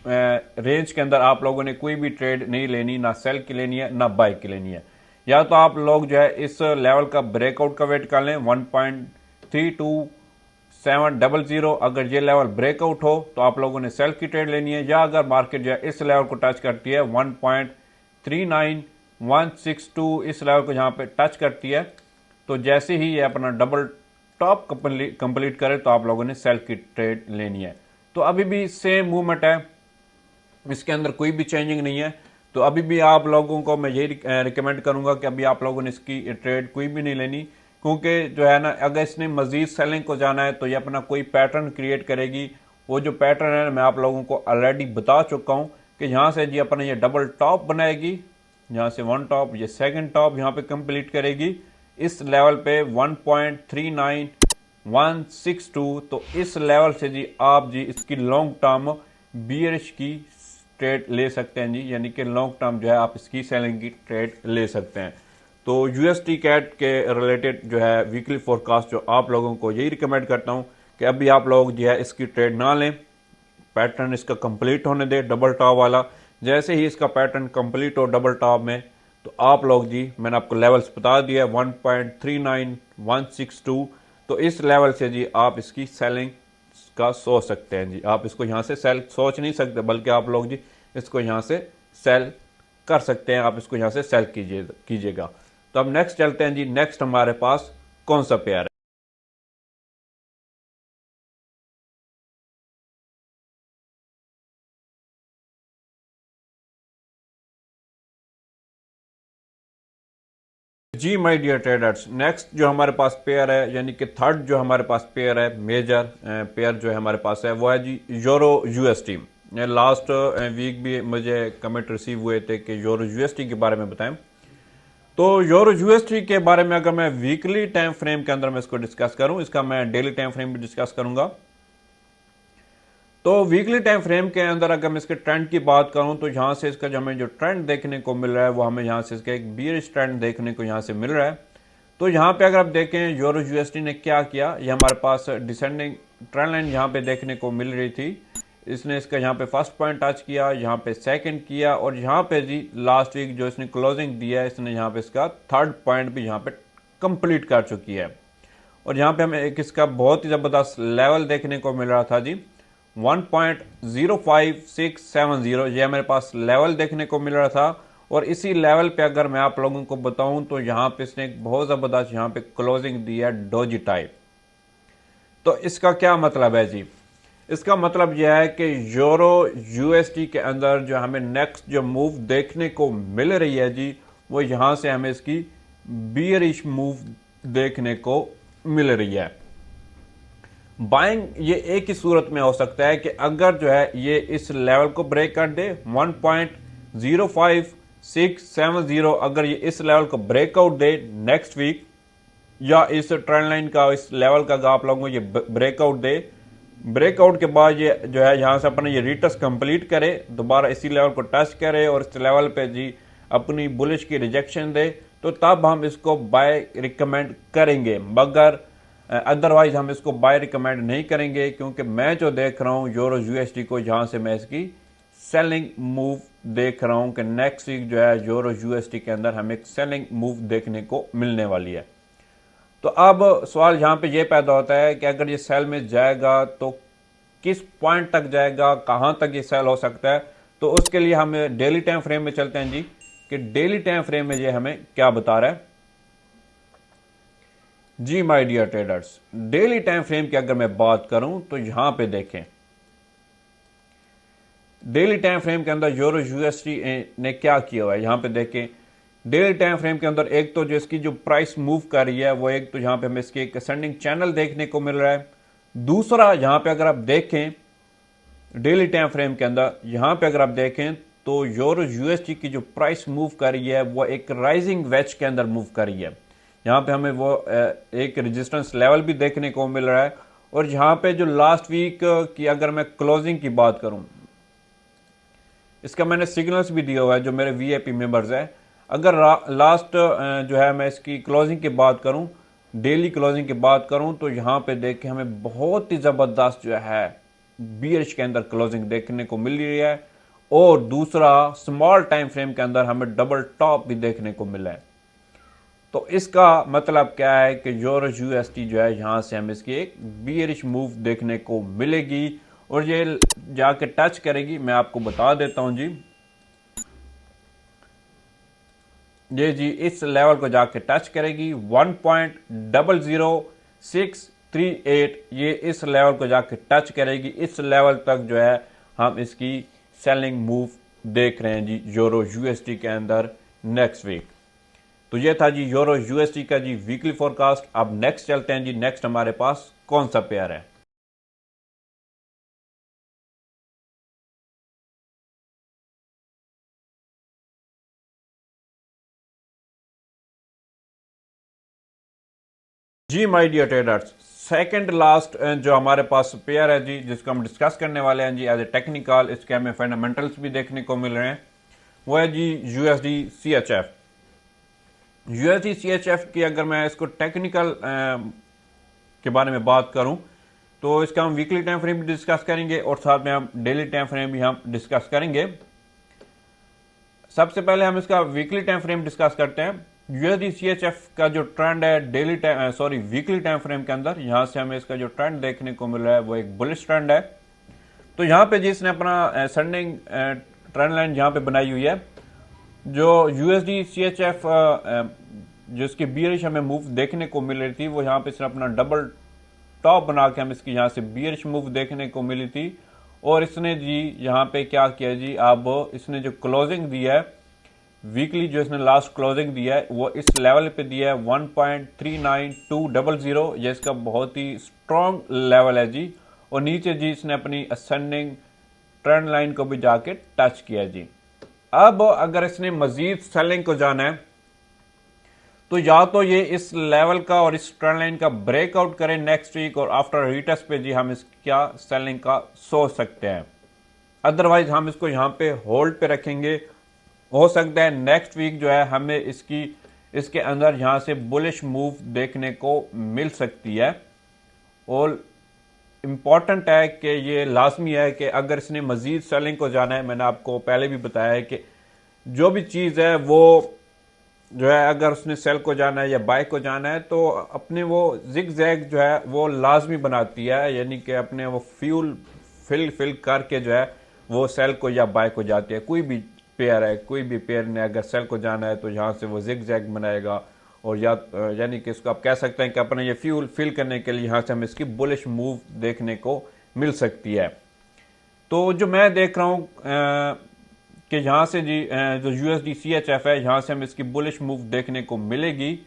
रेंज के अंदर आप लोगों ने कोई भी ट्रेड नहीं लेनी, ना सेल की लेनी है ना बाय की लेनी है। या तो आप लोग जो है इस लेवल का ब्रेकआउट का वेट कर लें 1.32700। अगर ये लेवल ब्रेकआउट हो तो आप लोगों ने सेल की ट्रेड लेनी है। या अगर मार्केट जो है इस लेवल को टच करती है 1.39162 इस लेवल को यहाँ पे टच करती है तो जैसे ही ये अपना डबल टॉप कंप्लीट करे तो आप लोगों ने सेल की ट्रेड लेनी है। तो अभी भी सेम मूवमेंट है, इसके अंदर कोई भी चेंजिंग नहीं है। तो अभी भी आप लोगों को मैं यही रिकमेंड करूंगा कि अभी आप लोगों ने इसकी ट्रेड कोई भी नहीं लेनी, क्योंकि जो है ना अगर इसने मजीद सेलिंग को जाना है तो ये अपना कोई पैटर्न क्रिएट करेगी। वो जो पैटर्न है मैं आप लोगों को ऑलरेडी बता चुका हूं कि यहाँ से जी अपना ये डबल टॉप बनाएगी, यहाँ से वन टॉप, ये सेकंड टॉप यहाँ पे कंप्लीट करेगी इस लेवल पे 1.39162। तो इस लेवल से जी आप जी इसकी लॉन्ग टर्म बियरिश की ट्रेड ले सकते हैं जी, यानी कि लॉन्ग टर्म जो है आप इसकी सेलिंग की ट्रेड ले सकते हैं। तो यूएसडी कैड के रिलेटेड जो है वीकली फोरकास्ट जो आप लोगों को यही रिकमेंड करता हूं कि अभी आप लोग जो है इसकी ट्रेड ना लें, पैटर्न इसका कंप्लीट होने दे डबल टॉप वाला। जैसे ही इसका पैटर्न कंप्लीट हो डबल टॉप में तो आप लोग जी, मैंने आपको लेवल्स बता दिया 1.39162। तो इस लेवल से जी आप इसकी सेलिंग का सोच सकते हैं जी। आप इसको यहाँ से सेल सोच नहीं सकते, बल्कि आप लोग जी इसको यहाँ से सेल कर सकते हैं। आप इसको यहाँ से सेल कीजिएगा। तो अब नेक्स्ट चलते हैं जी, नेक्स्ट हमारे पास कौन सा पेयर है। जी माय डियर ट्रेडर्स, नेक्स्ट जो हमारे पास पेयर है, यानी कि थर्ड जो हमारे पास पेयर है, मेजर पेयर जो है हमारे पास है, वो है जी यूरो यूएसडी। लास्ट वीक भी मुझे कमेंट रिसीव हुए थे कि यूरो यूएसडी के बारे में बताएं। तो यूरो यूएसडी के बारे में अगर मैं वीकली टाइम फ्रेम के अंदर मैं इसको डिस्कस करूं, इसका मैं डेली टाइम फ्रेम भी डिस्कस करूंगा। तो वीकली टाइम फ्रेम के अंदर अगर मैं इसके ट्रेंड की बात करूं तो यहां से इसका जो हमें जो ट्रेंड देखने को मिल रहा है वो हमें यहां से इसका एक बियरिश ट्रेंड देखने को यहां से मिल रहा है। तो यहां पे अगर आप देखें यूरो यूएसडी ने क्या किया, ये हमारे पास डिसेंडिंग ट्रेंड लाइन यहां पे देखने को मिल रही थी। इसने इसका यहाँ पे फर्स्ट पॉइंट टच किया, यहाँ पे सेकंड किया और यहाँ पे जी लास्ट वीक जो इसने क्लोजिंग दिया है इसने यहाँ पे इसका थर्ड पॉइंट भी यहाँ पे कंप्लीट कर चुकी है। और यहाँ पे हमें एक इसका बहुत ही जबरदस्त लेवल देखने को मिल रहा था जी 1.05670, ये मेरे पास लेवल देखने को मिल रहा था। और इसी लेवल पे अगर मैं आप लोगों को बताऊं तो यहाँ पे इसने एक बहुत जबरदस्त यहाँ पे क्लोजिंग दी है डोजी टाइप। तो इसका क्या मतलब है जी, इसका मतलब यह है कि यूरो यूएसडी के अंदर जो हमें नेक्स्ट जो मूव देखने को मिल रही है जी, वो यहां से हमें इसकी बियरिश मूव देखने को मिल रही है। बाइंग ये एक ही सूरत में हो सकता है कि अगर जो है ये इस लेवल को ब्रेक कर दे 1.05670, अगर ये इस लेवल को ब्रेकआउट दे नेक्स्ट वीक, या इस ट्रेंड लाइन का इस लेवल का आप लोगों को ये ब्रेकआउट दे, ब्रेकआउट के बाद ये जो है यहां से अपने ये रिटेस्ट कंप्लीट करे, दोबारा इसी लेवल को टच करे और इस लेवल पे जी अपनी बुलिश की रिजेक्शन दे, तो तब हम इसको बाय रिकमेंड करेंगे, मगर अदरवाइज हम इसको बाय रिकमेंड नहीं करेंगे, क्योंकि मैं जो देख रहा हूं यूरो यूएसडी को, जहां से मैं इसकी सेलिंग मूव देख रहा हूं कि नेक्स्ट वीक जो है यूरो यूएसडी के अंदर हमें एक सेलिंग मूव देखने को मिलने वाली है। तो अब सवाल यहां पे ये पैदा होता है कि अगर ये सेल में जाएगा तो किस पॉइंट तक जाएगा, कहां तक ये सेल हो सकता है। तो उसके लिए हम डेली टाइम फ्रेम में चलते हैं जी, कि डेली टाइम फ्रेम में ये हमें क्या बता रहा है। जी my dear traders, daily time frame की अगर मैं बात करूं तो यहां पे देखें, डेली टाइम फ्रेम के अंदर यूरो यूएसडी ने क्या किया हुआ है। यहां पे देखें डेली टाइम फ्रेम के अंदर एक तो जो इसकी जो प्राइस मूव कर रही है वो एक तो यहां पे हमें इसकी एक असेंडिंग चैनल देखने को मिल रहा है। दूसरा यहां पे अगर आप देखें डेली टाइम फ्रेम के अंदर, यहां पे अगर आप देखें तो यूरो यूएसडी की जो प्राइस मूव कर रही है वो एक राइजिंग वेज के अंदर मूव कर रही है। यहां पे हमें वो एक रेजिस्टेंस लेवल भी देखने को मिल रहा है। और यहां पे जो लास्ट वीक की अगर मैं क्लोजिंग की बात करूं, इसका मैंने सिग्नल्स भी दिया हुआ है जो मेरे वीआईपी मेंबर्स है। अगर लास्ट जो है मैं इसकी क्लोजिंग की बात करूं, डेली क्लोजिंग की बात करूं, तो यहां पे देख के हमें बहुत ही जबरदस्त जो है बीएच के अंदर क्लोजिंग देखने को मिल रही है। और दूसरा स्मॉल टाइम फ्रेम के अंदर हमें डबल टॉप भी देखने को मिला है। तो इसका मतलब क्या है कि यूरो यूएसडी जो है यहां से हमें इसकी एक बियरिश मूव देखने को मिलेगी और ये जाके टच करेगी। मैं आपको बता देता हूं जी, ये जी इस लेवल को जाके टच करेगी 1.00638, ये इस लेवल को जाके टच करेगी। इस लेवल तक जो है हम इसकी सेलिंग मूव देख रहे हैं जी यूरो यूएसडी के अंदर नेक्स्ट वीक। तो ये था जी यूरो यूएसडी का जी वीकली फोरकास्ट। अब नेक्स्ट चलते हैं जी, नेक्स्ट हमारे पास कौन सा पेयर है। जी my dear traders, second last जो हमारे पास पेयर है जी, जिसको हम डिस्कस करने वाले हैं जी एज ए टेक्निकल, इसके हमें फंडामेंटल्स भी देखने को मिल रहे हैं, वो है जी यूएसडी सीएचएफ। यूएसडी सीएचएफ की अगर मैं इसको टेक्निकल के बारे में बात करूं तो इसका हम वीकली टाइम फ्रेम भी डिस्कस करेंगे और साथ में हम डेली टाइम फ्रेम भी हम डिस्कस करेंगे। सबसे पहले हम इसका वीकली टाइम फ्रेम डिस्कस करते हैं। यूएसडी सीएचएफ का जो ट्रेंड है daily time weekly time frame के अंदर, यहां से हमें इसका जो ट्रेंड देखने को मिल रहा है वो एक बुलिश ट्रेंड है। तो यहां पे जिसने अपना असेंडिंग ट्रेंड लाइन यहां पे बनाई हुई है, जो यूएसडी सीएचएफ जो इसकी बियरिश हमें मूव देखने को मिल रही थी, वो यहां पे इसने अपना डबल टॉप बना के हम इसकी यहां से बियरिश मूव देखने को मिली थी। और इसने जी यहां पे क्या किया जी, अब इसने जो क्लोजिंग दी है वीकली, जो इसने लास्ट क्लोजिंग दिया है वो इस लेवल पे दिया है 1.39200, ये इसका बहुत ही स्ट्रॉन्ग लेवल है जी। और नीचे जी इसने अपनी असेंडिंग ट्रेंड लाइन को भी जाके टच किया जी। अब अगर इसने मजीद सेलिंग को जाना है तो या तो ये इस लेवल का और इस ट्रेंड लाइन का ब्रेकआउट करें नेक्स्ट वीक, और आफ्टर रीटेस्ट पे जी हम इसका सेलिंग का सोच सकते हैं। अदरवाइज हम इसको यहां पे होल्ड पे रखेंगे। हो सकता है नेक्स्ट वीक जो है हमें इसके अंदर यहां से बुलिश मूव देखने को मिल सकती है। और इंपॉर्टेंट है कि ये लाजमी है कि अगर इसने मजीद सेलिंग को जाना है, मैंने आपको पहले भी बताया है कि जो भी चीज़ है वो जो है अगर उसने सेल को जाना है या बाय को जाना है तो अपने वो जिग जैग जो है वो लाजमी बनाती है, यानी कि अपने वो फ्यूल फिल करके जो है वो सेल को या बाय को जाती है। कोई भी पेयर है, कोई भी पेयर ने अगर सेल को जाना है तो यहाँ से वो जिग जैग बनाएगा, और यानी कि इसको आप कह सकते हैं कि अपना ये फ्यूल फिल करने के लिए यहाँ से हमें इसकी बुलिश मूव देखने को मिल सकती है। तो जो मैं देख रहा हूँ कि यहाँ से जी जो यूएसडी सीएचएफ है, यहाँ से हमें इसकी बुलिश मूव देखने को मिलेगी।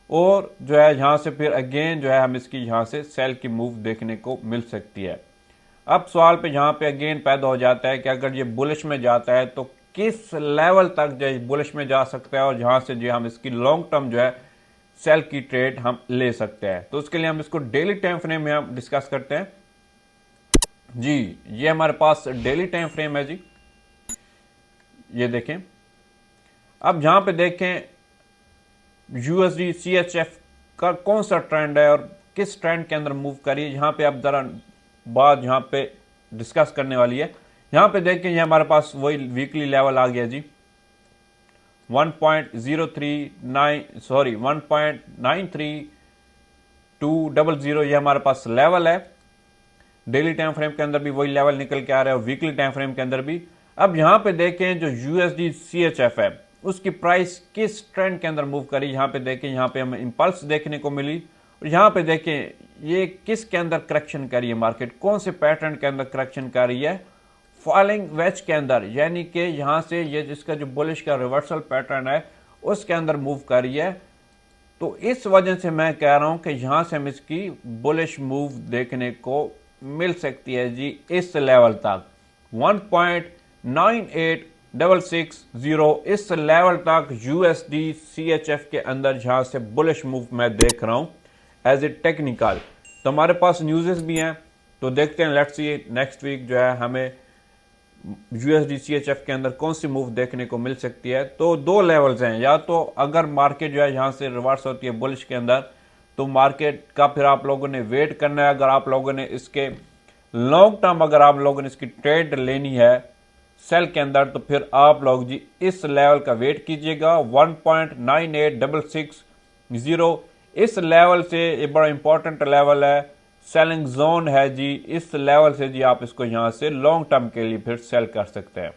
और जो है यहाँ से फिर अगेन जो है हम इसकी यहाँ से सेल की मूव देखने को मिल सकती है। अब सवाल पे यहाँ पे अगेन पैदा हो जाता है कि अगर ये बुलिश में जाता है तो किस लेवल तक जो है बुलिश में जा सकता है और जहाँ से जो हम इसकी लॉन्ग टर्म जो है सेल की ट्रेड हम ले सकते हैं। तो उसके लिए हम इसको डेली टाइम फ्रेम में हम डिस्कस करते हैं जी। ये हमारे पास डेली टाइम फ्रेम है जी, ये देखें। अब जहां पे देखें यूएसडी सीएचएफ का कौन सा ट्रेंड है और किस ट्रेंड के अंदर मूव करिए, यहां पे अब जरा बात यहां पे डिस्कस करने वाली है। यहां पे देखें ये हमारे पास वही वीकली लेवल आ गया जी 1.93, ये हमारे पास लेवल है। डेली टाइम फ्रेम के अंदर भी वही लेवल निकल के आ रहा है और वीकली टाइम फ्रेम के अंदर भी। अब यहां पे देखें जो यूएसडी सीएचएफ है उसकी प्राइस किस ट्रेंड के अंदर मूव करी, यहां पे देखें, यहां पे हमें इंपल्स देखने को मिली। और यहां पे देखें ये किस के अंदर करेक्शन कर रही है, मार्केट कौन से पैटर्न के अंदर करेक्शन कर रही है, फॉलिंग वेज के अंदर, यानी कि यहां से ये जिसका जो बुलिश का रिवर्सल पैटर्न है उसके अंदर मूव कर रही है। तो इस वजह से मैं कह रहा हूं कि यहां से हम इसकी बुलिश मूव देखने को मिल सकती है जी इस लेवल तक 1.98660, इस लेवल तक यूएसडी सीएचएफ के अंदर जहां से बुलिश मूव मैं देख रहा हूं एज ए टेक्निकल। तो हमारे पास न्यूज़ भी हैं, तो देखते हैं, लेट्स सी नेक्स्ट वीक जो है हमें यूएसडी सीएचएफ के अंदर कौन सी मूव देखने को मिल सकती है। तो दो लेवल्स हैं, या तो अगर मार्केट जो है यहां से रिवर्स होती है बुलिश के अंदर तो मार्केट का फिर आप लोगों ने वेट करना है। अगर आप लोगों ने इसके लॉन्ग टर्म अगर आप लोगों ने इसकी ट्रेड लेनी है सेल के अंदर तो फिर आप लोग जी इस लेवल का वेट कीजिएगा 1.98660। इस लेवल से ये बड़ा इंपॉर्टेंट लेवल है, सेलिंग जोन है जी। इस लेवल से जी आप इसको यहां से लॉन्ग टर्म के लिए फिर सेल कर सकते हैं।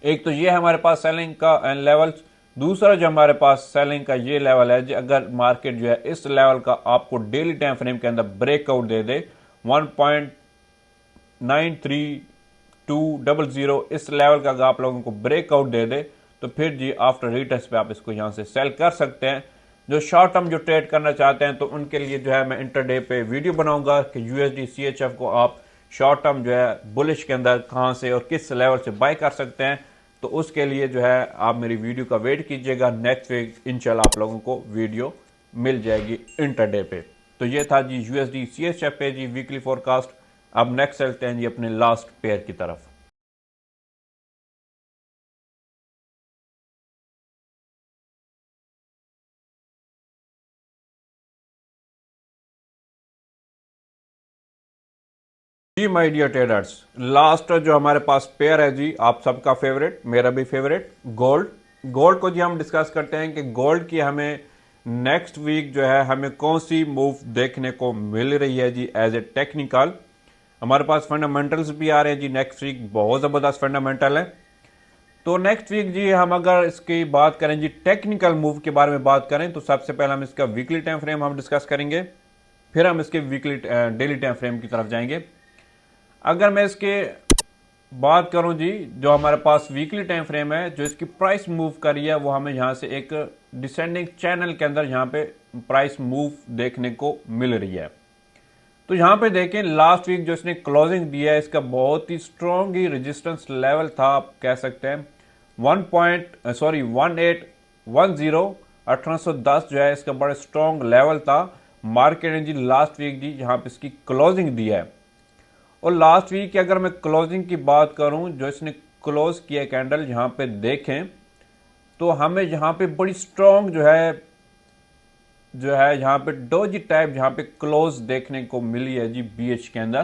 एक तो ये हमारे पास सेलिंग का लेवल, दूसरा जो हमारे पास सेलिंग का ये लेवल है जी, अगर मार्केट जो है इस लेवल का आपको डेली टाइम फ्रेम के अंदर ब्रेकआउट दे दे 1.93200, इस लेवल का अगर आप लोगों को ब्रेकआउट दे दे तो फिर जी आफ्टर रिटेस्ट पे आप इसको यहां से सेल कर सकते हैं। जो शॉर्ट टर्म जो ट्रेड करना चाहते हैं तो उनके लिए जो है मैं इंटरडे पे वीडियो बनाऊंगा कि यूएसडी सीएचएफ को आप शॉर्ट टर्म जो है बुलिश के अंदर कहां से और किस लेवल से बाय कर सकते हैं। तो उसके लिए जो है आप मेरी वीडियो का वेट कीजिएगा, नेक्स्ट वीक इंशाल्लाह आप लोगों को वीडियो मिल जाएगी इंटरडे पे। तो ये था जी यूएसडी सीएचएफ पे जी वीकली फोरकास्ट। अब नेक्स्ट चलते हैं जी अपने लास्ट पेयर की तरफ। जी माय डियर ट्रेडर्स, लास्ट जो हमारे पास पेयर है जी आप सबका फेवरेट, मेरा भी फेवरेट, गोल्ड। गोल्ड को जी हम डिस्कस करते हैं कि गोल्ड की हमें नेक्स्ट वीक जो है हमें कौन सी मूव देखने को मिल रही है जी एज ए टेक्निकल। हमारे पास फंडामेंटल्स भी आ रहे हैं जी नेक्स्ट वीक, बहुत ज़बरदस्त फंडामेंटल है। तो नेक्स्ट वीक जी हम अगर इसकी बात करें जी टेक्निकल मूव के बारे में बात करें तो सबसे पहले हम इसका वीकली टाइम फ्रेम हम डिस्कस करेंगे, फिर हम इसके वीकली डेली टाइम फ्रेम की तरफ जाएंगे। अगर मैं इसके बात करूं जी, जो हमारे पास वीकली टाइम फ्रेम है, जो इसकी प्राइस मूव करी है वो हमें यहां से एक डिसेंडिंग चैनल के अंदर यहां पे प्राइस मूव देखने को मिल रही है। तो यहां पे देखें लास्ट वीक जो इसने क्लोजिंग दिया है इसका बहुत ही स्ट्रॉन्ग ही रेजिस्टेंस लेवल था, आप कह सकते हैं 1810 जो है इसका बड़ा स्ट्रॉन्ग लेवल था। मार्केट ने जी लास्ट वीक जी यहां पे इसकी क्लोजिंग दी है। और लास्ट वीक की अगर मैं क्लोजिंग की बात करूं, जो इसने क्लोज किया कैंडल यहां पे देखें तो हमें यहां पे बड़ी स्ट्रॉन्ग जो है यहां पे डोजी टाइप यहां पे क्लोज देखने को मिली है जी बीएच के अंदर।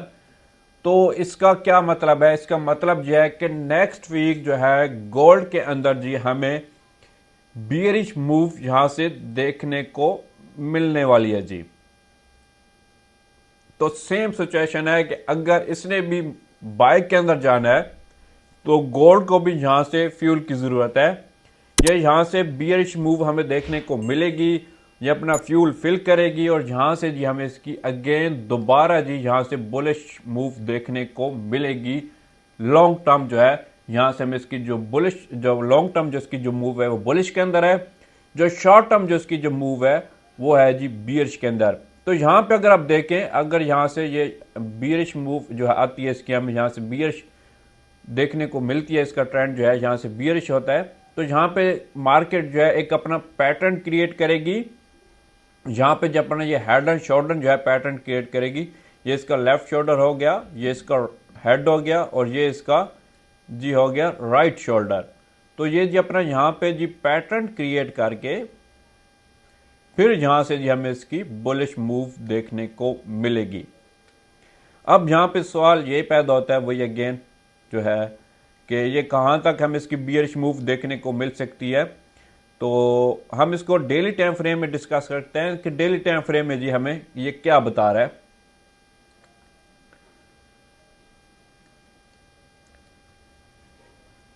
तो इसका क्या मतलब है, इसका मतलब यह है कि नेक्स्ट वीक जो है गोल्ड के अंदर जी हमें बियरिश मूव यहां से देखने को मिलने वाली है जी। तो सेम सिचुएशन है कि अगर इसने भी बाय के अंदर जाना है तो गोल्ड को भी यहां से फ्यूल की जरूरत है। ये यहां से बियरिश मूव हमें देखने को मिलेगी, ये अपना फ्यूल फिल करेगी और यहां से जी हमें इसकी अगेन दोबारा जी यहां से बुलिश मूव देखने को मिलेगी। लॉन्ग टर्म जो है यहां से हमें इसकी जो लॉन्ग टर्म जो इसकी जो मूव है वो बुलिश के अंदर है। जो शॉर्ट टर्म जो इसकी जो मूव है वो है जी बियरिश के अंदर। तो यहाँ पे अगर आप देखें, अगर यहाँ से ये बियरिश मूव जो है आती है इसकी, हमें यहाँ से बियरिश देखने को मिलती है, इसका ट्रेंड जो है यहाँ से बियरिश होता है, तो यहाँ पे मार्केट जो है एक अपना पैटर्न क्रिएट करेगी। यहाँ पे जब अपना ये हेड एंड शोल्डर जो है पैटर्न क्रिएट करेगी, ये इसका लेफ्ट शोल्डर हो गया, ये इसका हेड हो गया और ये इसका जी हो गया राइट शोल्डर। तो ये जी अपना यहाँ पे जी पैटर्न क्रिएट करके फिर यहाँ से जी हमें इसकी बुलिश मूव देखने को मिलेगी। अब यहाँ पे सवाल ये पैदा होता है वही अगेन जो है कि ये कहाँ तक हमें इसकी बियरिश मूव देखने को मिल सकती है। तो हम इसको डेली टाइम फ्रेम में डिस्कस करते हैं कि डेली टाइम फ्रेम में जी हमें ये क्या बता रहा है।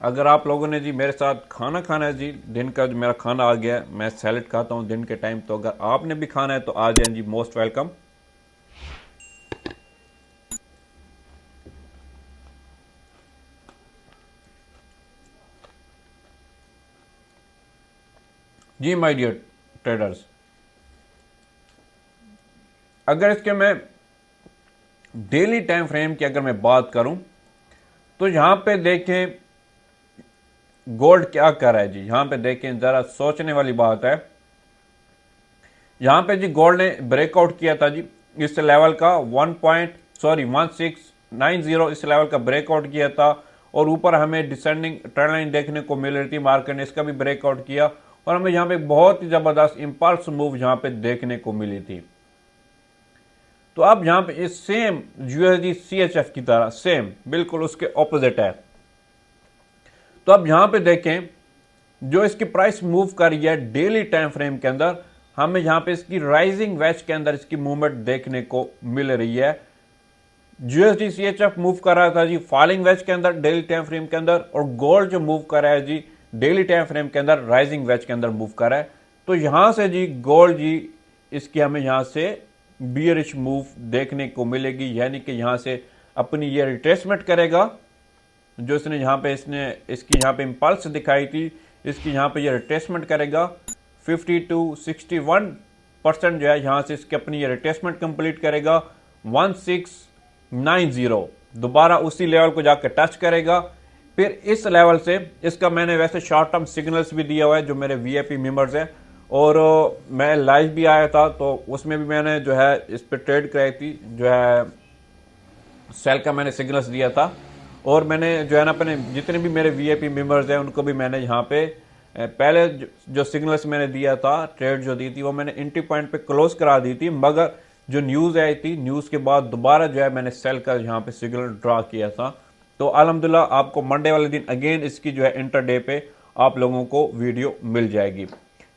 अगर आप लोगों ने जी मेरे साथ खाना खाना है जी, दिन का जो मेरा खाना आ गया, मैं सैलेड खाता हूँ दिन के टाइम, तो अगर आपने भी खाना है तो आ जाए जी, मोस्ट वेलकम। जी माय डियर ट्रेडर्स, अगर इसके मैं डेली टाइम फ्रेम की अगर मैं बात करूं तो यहां पे देखें गोल्ड क्या कर रहा है जी। यहां पे देखें, जरा सोचने वाली बात है। यहां पे जी गोल्ड ने ब्रेकआउट किया था जी इस लेवल का 1690, इस लेवल का ब्रेकआउट किया था और ऊपर हमें डिसेंडिंग ट्रेंड लाइन देखने को मिल रही थी। मार्केट ने इसका भी ब्रेकआउट किया और हमें यहां पे बहुत ही जबरदस्त इंपल्स मूव यहां पे देखने को मिली थी। तो अब यहां पे इस सेम यूएसडी सीएचएफ की तरह सेम बिल्कुल उसके ऑपोजिट है। तो अब यहां पे देखें जो इसकी प्राइस मूव कर रही है डेली टाइम फ्रेम के अंदर, हमें यहां पे इसकी राइजिंग वेज के अंदर इसकी मूवमेंट देखने को मिल रही है। यूएसडी सीएचएफ मूव कर रहा था जी फॉलिंग वेज के अंदर डेली टाइम फ्रेम के अंदर, और गोल्ड जो मूव कर रहा है जी डेली टाइम फ्रेम के अंदर राइजिंग वेज के अंदर मूव कर रहा है। तो यहां से जी गोल्ड जी इसकी हमें यहां से बियरिश मूव देखने को मिलेगी, यानी कि यहां से अपनी ये रिट्रेसमेंट करेगा। जो इसने यहां पे इसकी यहां पे इंपल्स दिखाई थी, इसकी यहां पे ये रिट्रेसमेंट करेगा 50 to 61% जो है यहां से इसकी अपनी ये रिट्रेसमेंट कंप्लीट करेगा 1690, दोबारा उसी लेवल को जाकर टच करेगा। फिर इस लेवल से इसका मैंने वैसे शॉर्ट टर्म सिग्नल्स भी दिया हुआ है जो मेरे वीआईपी मेंबर्स हैं, और मैं लाइव भी आया था तो उसमें भी मैंने जो है इस पे ट्रेड कराई थी, जो है सेल का मैंने सिग्नल्स दिया था। और मैंने जो है ना अपने जितने भी मेरे वीआईपी मेंबर्स हैं उनको भी मैंने यहाँ पे पहले जो सिग्नल्स मैंने दिया था, ट्रेड जो दी थी वो मैंने एंट्री पॉइंट पे क्लोज करा दी थी, मगर जो न्यूज़ आई थी न्यूज़ के बाद दोबारा जो है मैंने सेल का यहाँ पे सिग्नल ड्रा किया था। तो अल्हम्दुलिल्लाह आपको मंडे वाले दिन अगेन इसकी जो है इंटरडे पे आप लोगों को वीडियो मिल जाएगी।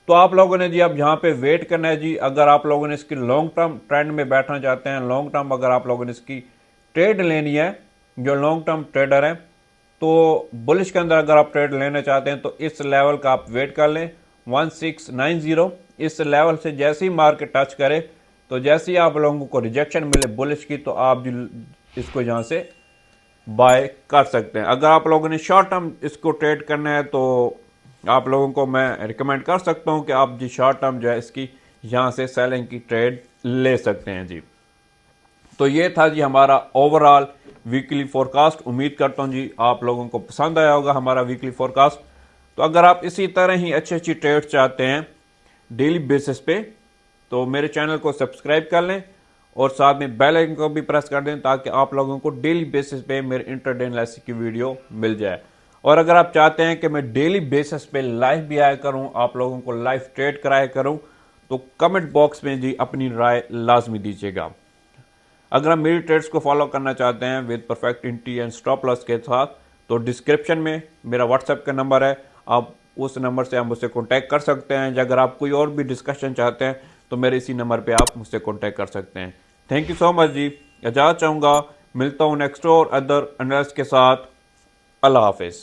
तो आप लोगों ने जी अब यहाँ पे वेट करना है जी। अगर आप लोगों ने इसकी लॉन्ग टर्म ट्रेंड में बैठना चाहते हैं, लॉन्ग टर्म अगर आप लोगों ने इसकी ट्रेड लेनी है, जो लॉन्ग टर्म ट्रेडर है, तो बुलिश के अंदर अगर आप ट्रेड लेना चाहते हैं तो इस लेवल का आप वेट कर लें 1690। इस लेवल से जैसे ही मार्केट टच करे, तो जैसे ही आप लोगों को रिजेक्शन मिले बुलिश की, तो आप इसको यहाँ से बाय कर सकते हैं। अगर आप लोगों ने शॉर्ट टर्म इसको ट्रेड करना है तो आप लोगों को मैं रिकमेंड कर सकता हूं कि आप जी शॉर्ट टर्म जो है इसकी यहाँ से सेलिंग की ट्रेड ले सकते हैं जी। तो ये था जी हमारा ओवरऑल वीकली फोरकास्ट। उम्मीद करता हूं जी आप लोगों को पसंद आया होगा हमारा वीकली फोरकास्ट। तो अगर आप इसी तरह ही अच्छी अच्छी ट्रेड चाहते हैं डेली बेसिस पे, तो मेरे चैनल को सब्सक्राइब कर लें और साथ में बेल आइकन को भी प्रेस कर दें ताकि आप लोगों को डेली बेसिस पे मेरे इंट्राडे एनालिसिस की वीडियो मिल जाए। और अगर आप चाहते हैं कि मैं डेली बेसिस पे लाइव भी आया करूं, आप लोगों को लाइव ट्रेड कराया करूं, तो कमेंट बॉक्स में जी अपनी राय लाजमी दीजिएगा। अगर आप मेरी ट्रेड्स को फॉलो करना चाहते हैं with perfect entry and stop loss के साथ, तो डिस्क्रिप्शन में मेरा व्हाट्सएप का नंबर है, आप उस नंबर से आप मुझसे कॉन्टैक्ट कर सकते हैं। अगर आप कोई और भी डिस्कशन चाहते हैं तो मेरे इसी नंबर पे आप मुझसे कॉन्टैक्ट कर सकते हैं। थैंक यू सो मच जी। इजाज़त चाहूँगा, मिलता हूँ नेक्स्ट और अदर एनालिस्ट के साथ। अल्लाह हाफिज़।